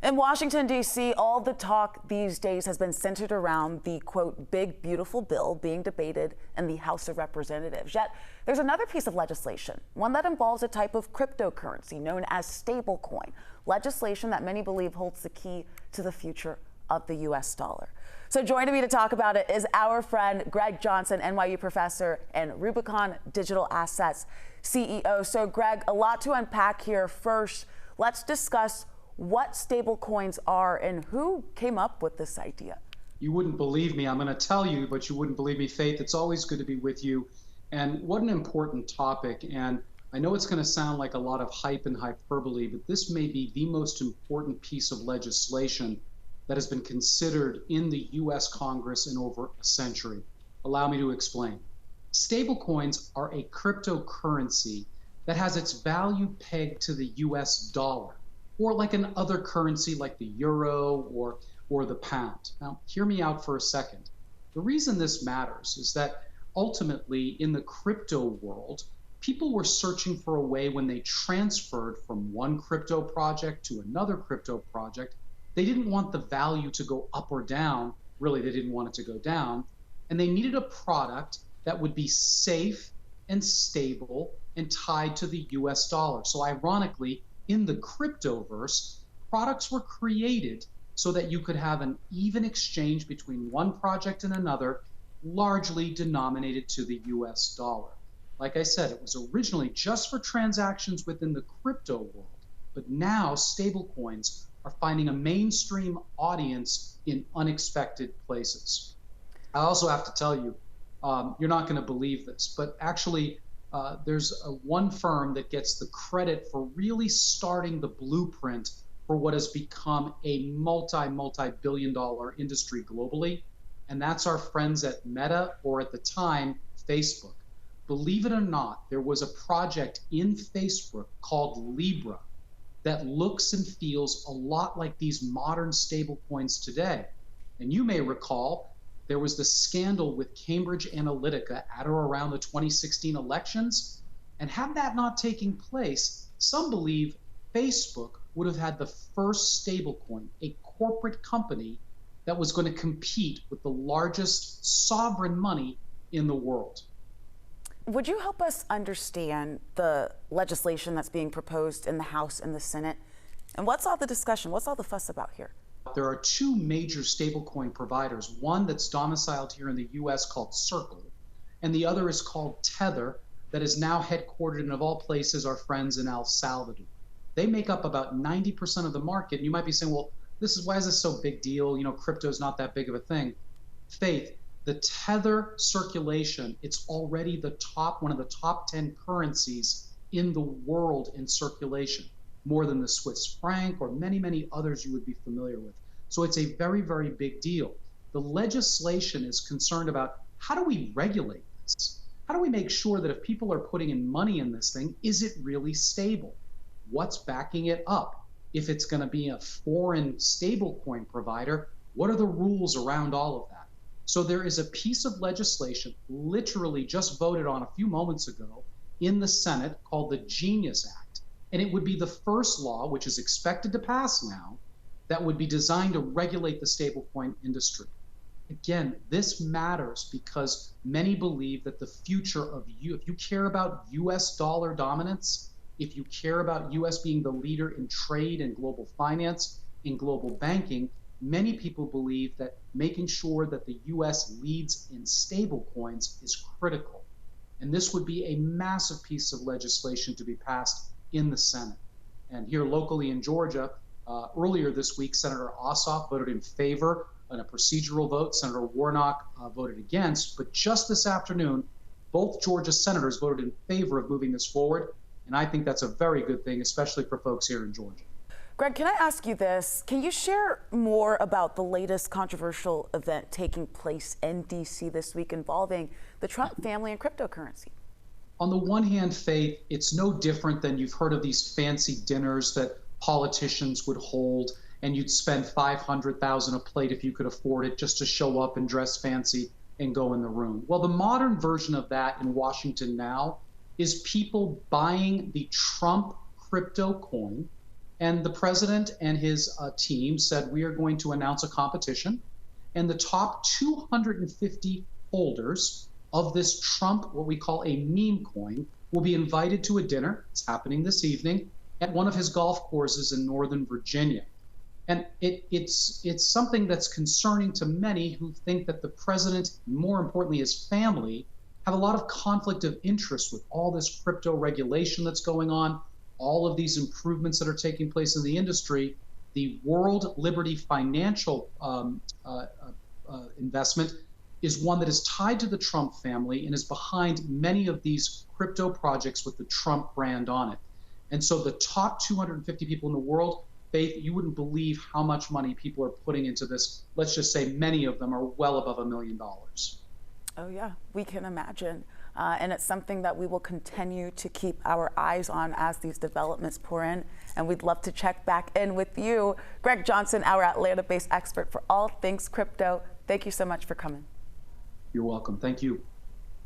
In Washington, D.C., all the talk these days has been centered around the, quote, big, beautiful bill being debated in the House of Representatives. Yet there's another piece of legislation, one that involves a type of cryptocurrency known as stablecoin, legislation that many believe holds the key to the future of the U.S. dollar. So joining me to talk about it is our friend Greg Johnson, NYU professor and Rubicon Digital Assets CEO. So Greg, a lot to unpack here. First, let's discuss what stablecoins are and who came up with this idea. You wouldn't believe me. I'm going to tell you, but you wouldn't believe me. Faith, it's always good to be with you. And what an important topic. And I know it's going to sound like a lot of hype and hyperbole, but this may be the most important piece of legislation that has been considered in the U.S. Congress in over a century. Allow me to explain. Stablecoins are a cryptocurrency that has its value pegged to the U.S. dollar, or like an other currency like the euro or the pound. Now, hear me out for a second. The reason this matters is that ultimately in the crypto world, people were searching for a way when they transferred from one crypto project to another crypto project. They didn't want the value to go up or down. Really, they didn't want it to go down. And they needed a product that would be safe and stable and tied to the US dollar. So ironically, in the cryptoverse, products were created so that you could have an even exchange between one project and another, largely denominated to the US dollar. Like I said, it was originally just for transactions within the crypto world, but now stablecoins are finding a mainstream audience in unexpected places. I also have to tell you, you're not going to believe this, but actually, there's one firm that gets the credit for really starting the blueprint for what has become a multi-billion-dollar industry globally, and that's our friends at Meta, or at the time, Facebook. Believe it or not, there was a project in Facebook called Libra that looks and feels a lot like these modern stablecoins today. And you may recall, there was the scandal with Cambridge Analytica at or around the 2016 elections. And had that not taken place, some believe Facebook would have had the first stablecoin, a corporate company that was going to compete with the largest sovereign money in the world. Would you help us understand the legislation that's being proposed in the House and the Senate? And what's all the discussion? What's all the fuss about here? There are two major stablecoin providers, one that's domiciled here in the US called Circle, and the other is called Tether, that is now headquartered in, of all places, our friends in El Salvador. They make up about 90% of the market. And you might be saying, well, why is this so big deal? You know, crypto is not that big of a thing. Faith, the Tether circulation, it's already one of the top 10 currencies in the world in circulation, more than the Swiss franc or many, many others you would be familiar with. So it's a very, very big deal. The legislation is concerned about, how do we regulate this? How do we make sure that if people are putting in money in this thing, is it really stable? What's backing it up? If it's going to be a foreign stablecoin provider, what are the rules around all of that? So there is a piece of legislation literally just voted on a few moments ago in the Senate called the Genius Act. And it would be the first law, which is expected to pass now, that would be designed to regulate the stablecoin industry. Again, this matters because many believe that the future of if you care about US dollar dominance, if you care about US being the leader in trade and global finance, in global banking, many people believe that making sure that the US leads in stablecoins is critical. And this would be a massive piece of legislation to be passed in the Senate. And here locally in Georgia, earlier this week, Senator Ossoff voted in favor in a procedural vote. Senator Warnock voted against. But just this afternoon, both Georgia senators voted in favor of moving this forward. And I think that's a very good thing, especially for folks here in Georgia. Greg, can I ask you this? Can you share more about the latest controversial event taking place in D.C. this week involving the Trump family and cryptocurrency? On the one hand, Faith, it's no different than you've heard of these fancy dinners that politicians would hold, and you'd spend $500,000 a plate if you could afford it just to show up and dress fancy and go in the room. Well, the modern version of that in Washington now is people buying the Trump crypto coin And the president and his team said, we are going to announce a competition. And the top 250 holders of this Trump, what we call a meme coin, will be invited to a dinner. It's happening this evening at one of his golf courses in Northern Virginia. And it's something that's concerning to many who think that the president, more importantly his family, have a lot of conflict of interest with all this crypto regulation that's going on, all of these improvements that are taking place in the industry. The World Liberty Financial investment is one that is tied to the Trump family and is behind many of these crypto projects with the Trump brand on it. And so the top 250 people in the world, Faith, you wouldn't believe how much money people are putting into this. Let's just say many of them are well above $1 million. Oh yeah, we can imagine. And it's something that we will continue to keep our eyes on as these developments pour in. And we'd love to check back in with you. Greg Johnson, our Atlanta-based expert for all things crypto. Thank you so much for coming. You're welcome. Thank you.